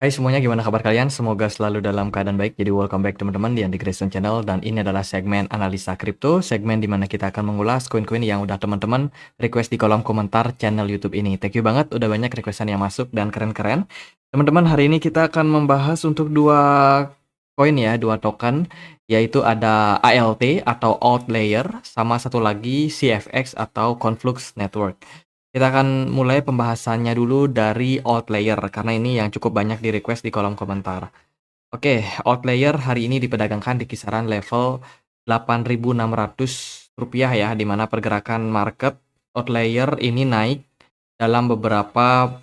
Hai semuanya, gimana kabar kalian? Semoga selalu dalam keadaan baik. Jadi welcome back teman-teman di Andy Christian Channel, dan ini adalah segmen analisa kripto, segmen di mana kita akan mengulas koin-koin yang udah teman-teman request di kolom komentar channel YouTube ini. Thank you banget, udah banyak requestan yang masuk dan keren-keren. Teman-teman, hari ini kita akan membahas untuk dua koin ya, dua token, yaitu ada ALT atau Outlayer, sama satu lagi CFX atau Conflux Network. Kita akan mulai pembahasannya dulu dari Outlayer, karena ini yang cukup banyak di-request di kolom komentar. Oke, Outlayer hari ini diperdagangkan di kisaran level Rp8.600 ya, di mana pergerakan market Outlayer ini naik dalam beberapa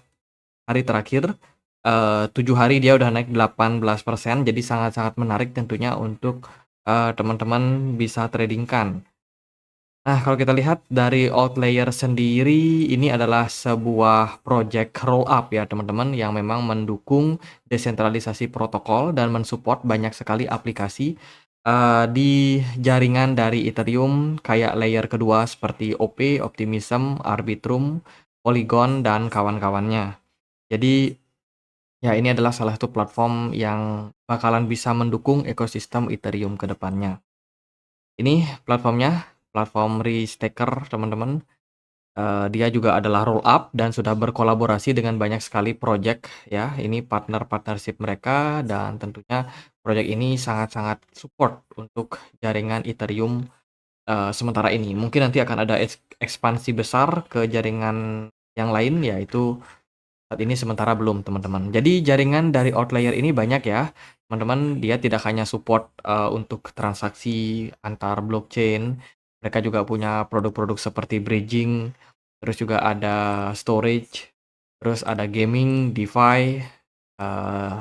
hari terakhir. 7 hari dia udah naik 18%, jadi sangat-sangat menarik tentunya untuk teman-teman bisa tradingkan. Nah, kalau kita lihat dari Outlayer sendiri, ini adalah sebuah project roll up ya teman-teman, yang memang mendukung desentralisasi protokol dan mensupport banyak sekali aplikasi di jaringan dari Ethereum kayak layer kedua seperti OP, Optimism, Arbitrum, Polygon, dan kawan-kawannya. Jadi ya, ini adalah salah satu platform yang bakalan bisa mendukung ekosistem Ethereum ke depannya. Ini platformnya, platform Restaker teman-teman. Dia juga adalah roll up dan sudah berkolaborasi dengan banyak sekali project ya. Ini partnership mereka, dan tentunya project ini sangat-sangat support untuk jaringan Ethereum sementara ini. Mungkin nanti akan ada ekspansi besar ke jaringan yang lain, yaitu saat ini sementara belum teman-teman. Jadi jaringan dari Outlayer ini banyak ya teman-teman. Dia tidak hanya support untuk transaksi antar blockchain, mereka juga punya produk-produk seperti bridging, terus juga ada storage, terus ada gaming, DeFi, eh,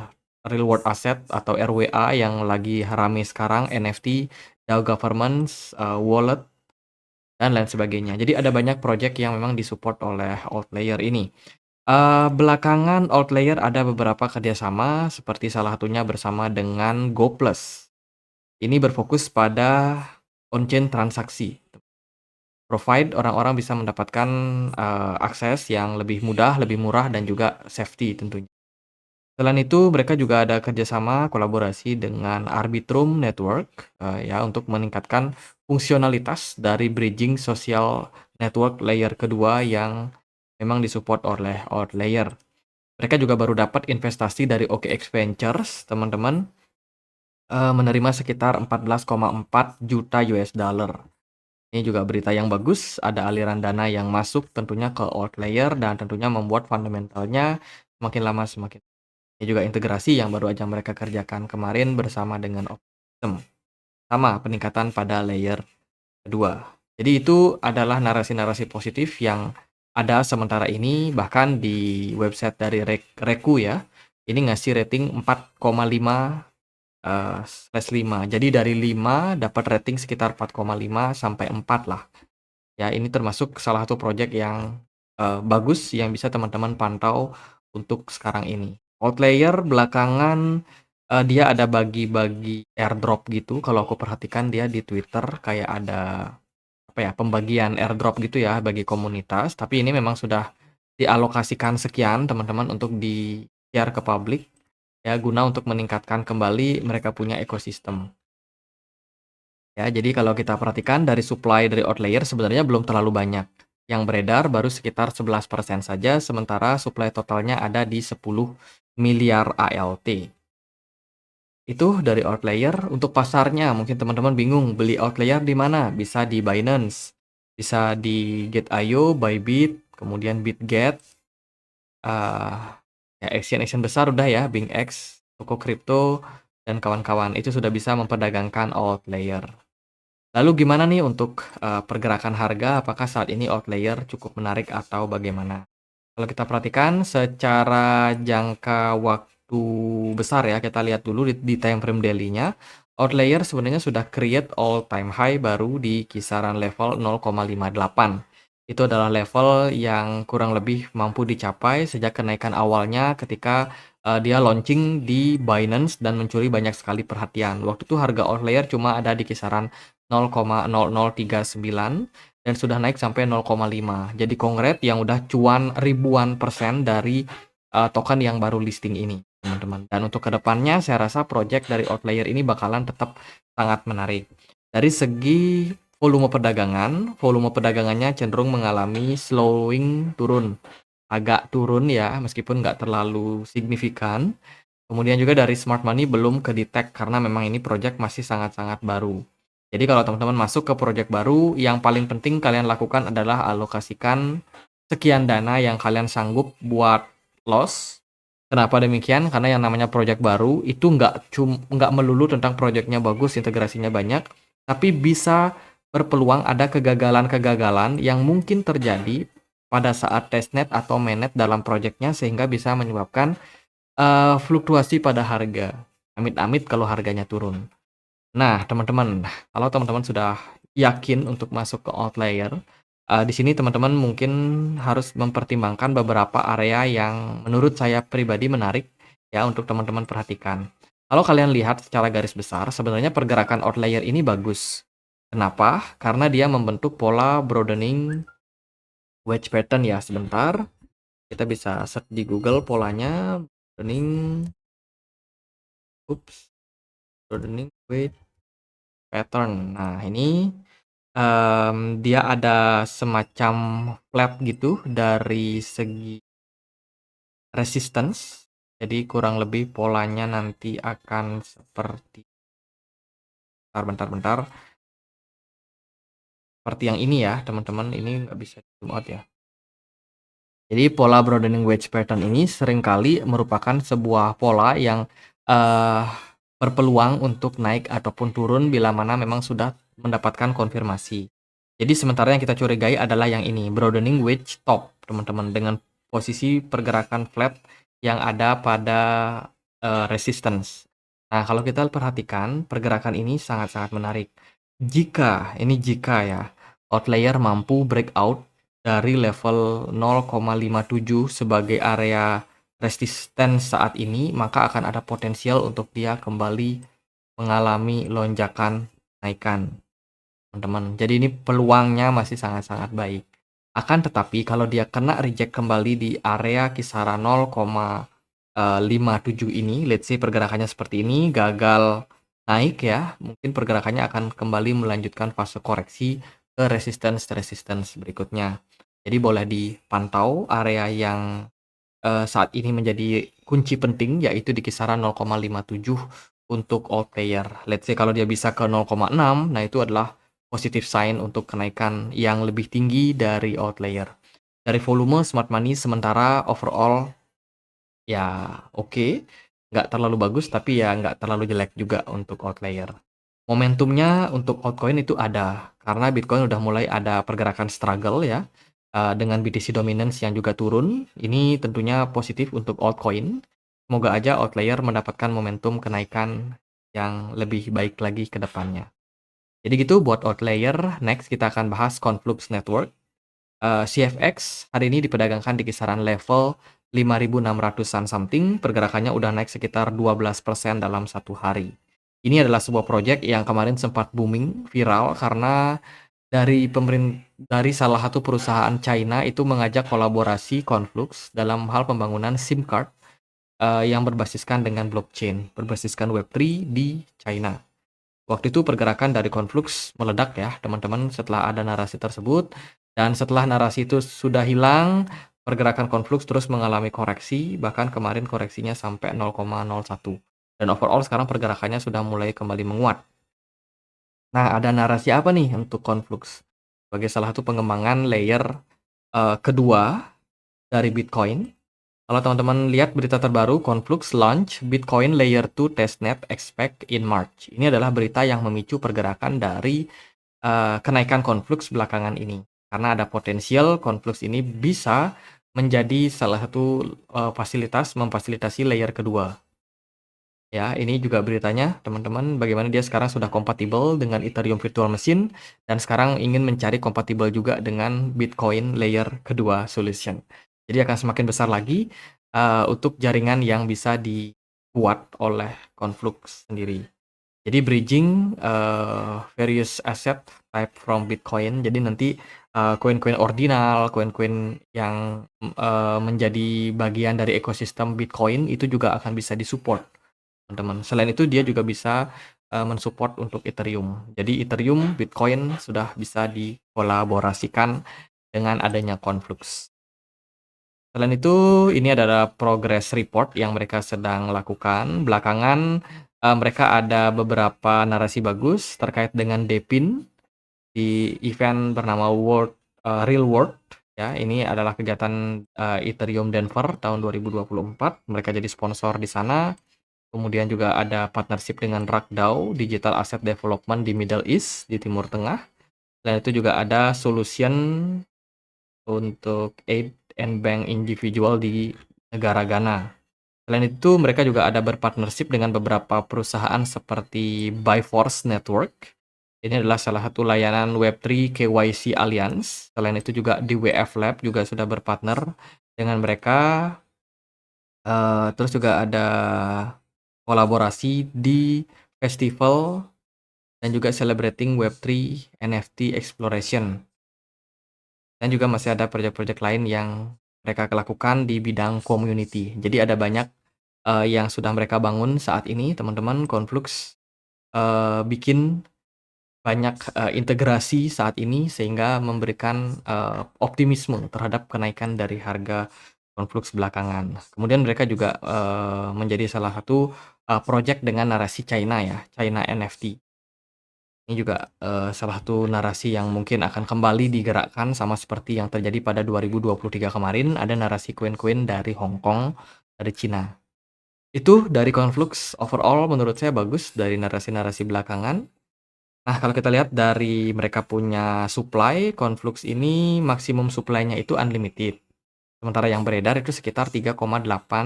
real world asset atau RWA yang lagi rame sekarang, NFT, DAO governance, wallet, dan lain sebagainya. Jadi ada banyak project yang memang disupport oleh Outlayer ini. Belakangan Outlayer ada beberapa kerjasama, seperti salah satunya bersama dengan GoPlus. Ini berfokus pada on-chain transaksi. Provide orang-orang bisa mendapatkan akses yang lebih mudah, lebih murah, dan juga safety tentunya. Selain itu, mereka juga ada kerjasama kolaborasi dengan Arbitrum Network ya, untuk meningkatkan fungsionalitas dari bridging social network layer kedua yang memang disupport oleh Outlayer. Mereka juga baru dapat investasi dari OKX Ventures, teman-teman, menerima sekitar 14,4 juta US dollar. Ini juga berita yang bagus, ada aliran dana yang masuk tentunya ke Outlayer, dan tentunya membuat fundamentalnya semakin lama semakin. Ini juga integrasi yang baru aja mereka kerjakan kemarin bersama dengan Optimism. Sama peningkatan pada layer kedua. Jadi itu adalah narasi-narasi positif yang ada sementara ini. Bahkan di website dari Reku ya, ini ngasih rating 4,5/5. Jadi dari 5 dapat rating sekitar 4,5 sampai 4 lah. Ya, ini termasuk salah satu project yang bagus yang bisa teman-teman pantau untuk sekarang ini. Outlayer belakangan dia ada bagi-bagi airdrop gitu. Kalau aku perhatikan dia di Twitter kayak ada apa ya, pembagian airdrop gitu ya bagi komunitas, tapi ini memang sudah dialokasikan sekian teman-teman untuk di-share ke publik ya, guna untuk meningkatkan kembali mereka punya ekosistem. Ya, jadi kalau kita perhatikan dari supply dari Outlayer sebenarnya belum terlalu banyak. Yang beredar baru sekitar 11% saja, sementara supply totalnya ada di 10 miliar ALT. Itu dari Outlayer. Untuk pasarnya, mungkin teman-teman bingung beli Outlayer di mana? Bisa di Binance, bisa di Gate.io, Bybit, kemudian BitGet, ya exchange besar udah ya, BingX, Toko Kripto, dan kawan-kawan. Itu sudah bisa memperdagangkan Outlayer. Lalu gimana nih untuk pergerakan harga? Apakah saat ini Outlayer cukup menarik atau bagaimana? Kalau kita perhatikan secara jangka waktu besar ya, kita lihat dulu di time frame daily-nya. Outlayer sebenarnya sudah create all time high baru di kisaran level 0,58. Itu adalah level yang kurang lebih mampu dicapai sejak kenaikan awalnya ketika dia launching di Binance dan mencuri banyak sekali perhatian. Waktu itu harga Outlayer cuma ada di kisaran 0,0039 dan sudah naik sampai 0,5. Jadi Kongret yang udah cuan ribuan persen dari token yang baru listing ini. teman-teman. Dan untuk kedepannya saya rasa project dari Outlier ini bakalan tetap sangat menarik. Dari segi volume perdagangannya cenderung mengalami slowing turun. Agak turun ya, meskipun nggak terlalu signifikan. Kemudian juga dari smart money belum ke-detect karena memang ini project masih sangat-sangat baru. Jadi kalau teman-teman masuk ke project baru, yang paling penting kalian lakukan adalah alokasikan sekian dana yang kalian sanggup buat loss. Kenapa demikian? Karena yang namanya project baru itu nggak melulu tentang projectnya bagus, integrasinya banyak, tapi bisa berpeluang ada kegagalan-kegagalan yang mungkin terjadi pada saat testnet atau mainnet dalam projectnya sehingga bisa menyebabkan fluktuasi pada harga. Amit-amit kalau harganya turun. Nah, teman-teman, kalau teman-teman sudah yakin untuk masuk ke Outlier, di sini teman-teman mungkin harus mempertimbangkan beberapa area yang menurut saya pribadi menarik ya untuk teman-teman perhatikan. Kalau kalian lihat secara garis besar, sebenarnya pergerakan Outlier ini bagus. Kenapa? Karena dia membentuk pola broadening wedge pattern ya. Sebentar, kita bisa search di Google polanya broadening broadening wedge pattern. Nah, ini dia ada semacam flat gitu dari segi resistance. Jadi kurang lebih polanya nanti akan seperti bentar. Seperti yang ini ya, teman-teman. Ini nggak bisa zoom out ya. Jadi pola broadening wedge pattern ini seringkali merupakan sebuah pola yang berpeluang untuk naik ataupun turun bila mana memang sudah mendapatkan konfirmasi. Jadi sementara yang kita curigai adalah yang ini, broadening wedge top, teman-teman, dengan posisi pergerakan flat yang ada pada resistance. Nah, kalau kita perhatikan, pergerakan ini sangat-sangat menarik. Jika ya, Outlier mampu breakout dari level 0,57 sebagai area resistance saat ini, maka akan ada potensial untuk dia kembali mengalami lonjakan naikan, teman-teman. Jadi ini peluangnya masih sangat-sangat baik. Akan tetapi kalau dia kena reject kembali di area kisaran 0,57 ini, let's say pergerakannya seperti ini, gagal naik ya, mungkin pergerakannya akan kembali melanjutkan fase koreksi ke resistance berikutnya. Jadi boleh dipantau area yang saat ini menjadi kunci penting, yaitu di kisaran 0,57 untuk Outlier. Let's say kalau dia bisa ke 0,6, nah itu adalah positive sign untuk kenaikan yang lebih tinggi dari Outlier. Dari volume smart money sementara overall ya oke, nggak terlalu bagus tapi ya nggak terlalu jelek juga untuk Outlier. Momentumnya untuk altcoin itu ada, karena Bitcoin udah mulai ada pergerakan struggle ya, dengan BTC dominance yang juga turun. Ini tentunya positif untuk altcoin. Semoga aja Outlier mendapatkan momentum kenaikan yang lebih baik lagi ke depannya. Jadi gitu buat Outlier. Next kita akan bahas Conflux Network. CFX hari ini diperdagangkan di kisaran level 5.600-an something, pergerakannya udah naik sekitar 12% dalam satu hari. Ini adalah sebuah project yang kemarin sempat booming, viral, karena dari salah satu perusahaan China itu mengajak kolaborasi Conflux dalam hal pembangunan SIM card yang berbasiskan dengan blockchain, berbasiskan Web3 di China. Waktu itu pergerakan dari Conflux meledak ya, teman-teman, setelah ada narasi tersebut. Dan setelah narasi itu sudah hilang, pergerakan Conflux terus mengalami koreksi, bahkan kemarin koreksinya sampai 0,01. Dan overall sekarang pergerakannya sudah mulai kembali menguat. Nah, ada narasi apa nih untuk Conflux? Sebagai salah satu pengembangan layer kedua dari Bitcoin. Kalau teman-teman lihat berita terbaru, Conflux launch Bitcoin Layer 2 testnet expect in March. Ini adalah berita yang memicu pergerakan dari kenaikan Conflux belakangan ini. Karena ada potensial Conflux ini bisa menjadi salah satu fasilitas memfasilitasi layer kedua. Ya, ini juga beritanya, teman-teman, bagaimana dia sekarang sudah kompatibel dengan Ethereum Virtual Machine dan sekarang ingin mencari kompatibel juga dengan Bitcoin Layer kedua solution. Jadi akan semakin besar lagi untuk jaringan yang bisa dibuat oleh Conflux sendiri. Jadi bridging various asset type from Bitcoin. Jadi nanti koin-koin ordinal, koin-koin yang, menjadi bagian dari ekosistem Bitcoin itu juga akan bisa di-support, teman-teman. Selain itu dia juga bisa, men-support untuk Ethereum. Jadi Ethereum, Bitcoin sudah bisa dikolaborasikan dengan adanya Conflux. Selain itu, ini adalah progress report yang mereka sedang lakukan. Belakangan, mereka ada beberapa narasi bagus terkait dengan DePIN di event bernama Real World ya. Ini adalah kegiatan, Ethereum Denver tahun 2024. Mereka jadi sponsor di sana. Kemudian juga ada partnership dengan Rakdao, Digital Asset Development di Middle East, di Timur Tengah. Selain itu juga ada solution untuk aid and bank individual di negara Ghana. Selain itu, mereka juga ada berpartnership dengan beberapa perusahaan seperti Byforce Network. Ini adalah salah satu layanan Web3 KYC Alliance. Selain itu juga di WF Lab juga sudah berpartner dengan mereka. Terus juga ada kolaborasi di festival dan juga celebrating Web3 NFT exploration. Dan juga masih ada proyek-proyek lain yang mereka lakukan di bidang community. Jadi ada banyak yang sudah mereka bangun saat ini, teman-teman. Conflux bikin banyak integrasi saat ini sehingga memberikan optimisme terhadap kenaikan dari harga Conflux belakangan. Kemudian mereka juga menjadi salah satu project dengan narasi China ya, China NFT. Ini juga salah satu narasi yang mungkin akan kembali digerakkan sama seperti yang terjadi pada 2023 kemarin, ada narasi koin-koin dari Hong Kong, dari Cina. Itu dari Conflux, overall menurut saya bagus dari narasi-narasi belakangan. Nah, kalau kita lihat dari mereka punya supply, Conflux ini maksimum supply-nya itu unlimited. Sementara yang beredar itu sekitar 3,8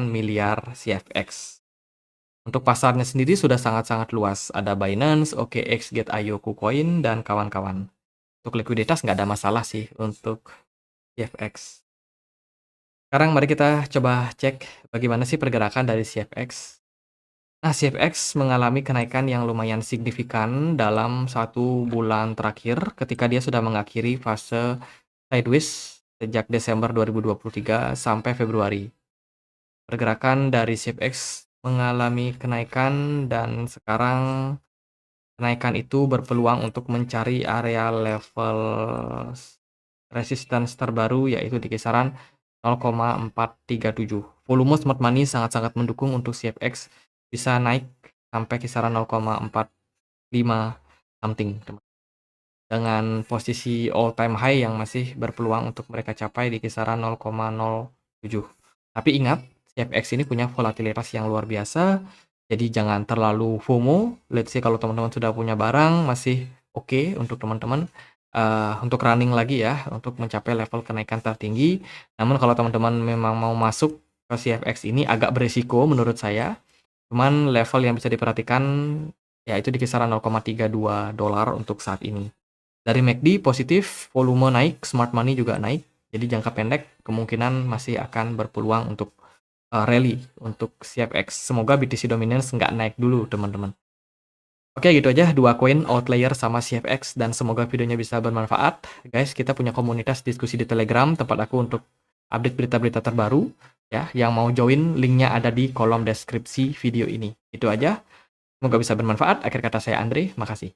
miliar CFX. Untuk pasarnya sendiri sudah sangat-sangat luas. Ada Binance, OKX, Get.io, KuCoin, dan kawan-kawan. Untuk likuiditas nggak ada masalah sih untuk CFX. Sekarang mari kita coba cek bagaimana sih pergerakan dari CFX. Nah, CFX mengalami kenaikan yang lumayan signifikan dalam 1 bulan terakhir ketika dia sudah mengakhiri fase sideways sejak Desember 2023 sampai Februari. Pergerakan dari CFX mengalami kenaikan dan sekarang kenaikan itu berpeluang untuk mencari area level resistance terbaru yaitu di kisaran 0,437. Volume smart money sangat-sangat mendukung untuk CFX bisa naik sampai kisaran 0,45 something, dengan posisi all time high yang masih berpeluang untuk mereka capai di kisaran 0,07. Tapi ingat, CFX ini punya volatilitas yang luar biasa, jadi jangan terlalu FOMO. Let's say kalau teman-teman sudah punya barang, masih oke untuk teman-teman untuk running lagi ya, untuk mencapai level kenaikan tertinggi. Namun kalau teman-teman memang mau masuk ke CFX ini agak beresiko menurut saya. Cuman level yang bisa diperhatikan yaitu di kisaran 0,32 dolar untuk saat ini. Dari MACD positif, volume naik, smart money juga naik. Jadi jangka pendek kemungkinan masih akan berpeluang untuk rally untuk CFX. Semoga BTC Dominance nggak naik dulu, teman-teman. Oke, gitu aja 2 koin Outlier sama CFX dan semoga videonya bisa bermanfaat. Guys, kita punya komunitas diskusi di Telegram tempat aku untuk update berita-berita terbaru ya. Yang mau join, linknya ada di kolom deskripsi video ini. Itu aja. Semoga bisa bermanfaat. Akhir kata saya Andre, makasih.